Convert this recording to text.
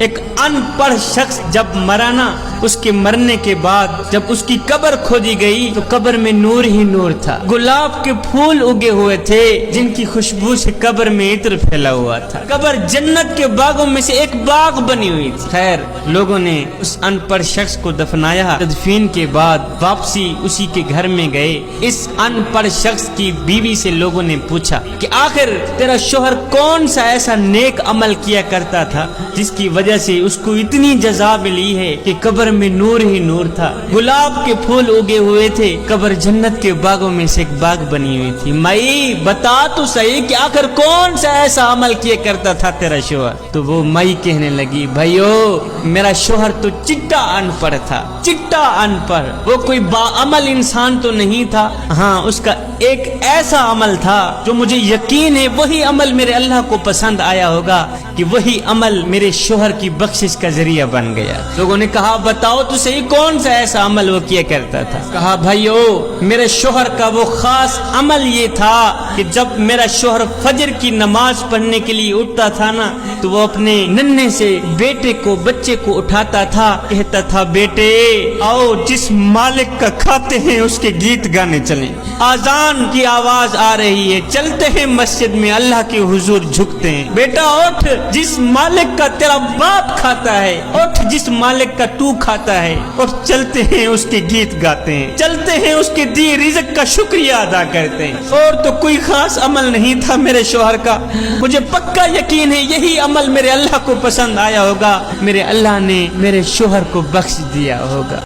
ایک अनपढ़ शख्स जब मरा ना, उसके मरने के बाद जब उसकी कब्र खोदी गई तो कब्र में नूर ही नूर था। गुलाब के फूल उगे हुए थे जिनकी खुशबू से कब्र में इत्र फैला हुआ था। कब्र जन्नत के बागों में से एक बाग बनी हुई थी। खैर, लोगों ने उस अनपढ़ शख्स को दफनाया। तदफीन के बाद वापसी उसी के घर में गए। इस अनपढ़ शख्स की बीवी से लोगों ने पूछा कि आखिर तेरा शोहर कौन सा ऐसा नेक अमल किया करता था जिसकी वजह से उसको इतनी जज़ा मिली है कि कब्र में नूर ही नूर था, गुलाब के फूल उगे हुए थे, कब्र जन्नत के बागों में से एक बाग बनी हुई थी। माई बता तो सही कि आखिर कौन सा ऐसा अमल किया करता था तेरा शोहर। तो वो माई कहने लगी, भाइयों मेरा शोहर तो चिट्टा अनपढ़ था, चिट्टा अनपढ़। वो कोई बाअमल इंसान तो नहीं था। हाँ, उसका एक ऐसा अमल था जो मुझे यकीन है वही अमल मेरे अल्लाह को पसंद आया होगा कि वही अमल मेरे शोहर की बख्शिश का जरिया बन गया। लोगों ने कहा बताओ तो सही कौन सा ऐसा अमल वो किया करता था। कहा भाइयों मेरे शोहर का वो खास अमल ये था कि जब मेरा शोहर फजर की नमाज पढ़ने के लिए उठता था ना, तो वो अपने नन्हे से बेटे को, बच्चे को उठाता था, कहता था बेटे आओ जिस मालिक का खाते हैं उसके गीत गाने चलें। आजान की आवाज आ रही है, चलते हैं मस्जिद में अल्लाह के हुजूर झुकते हैं। बेटा उठ जिस मालिक का तेरा बाप खाता है, उठ जिस मालिक का तू खाता है, और चलते हैं उसके गीत गाते हैं, चलते हैं उसके दिए रिज़्क का शुक्रिया अदा करते हैं। और तो कोई खास अमल नहीं था मेरे शोहर का। मुझे पक्का यकीन है यही अमल मेरे अल्लाह को पसंद आया होगा, मेरे अल्लाह ने मेरे शोहर को बख्श दिया होगा।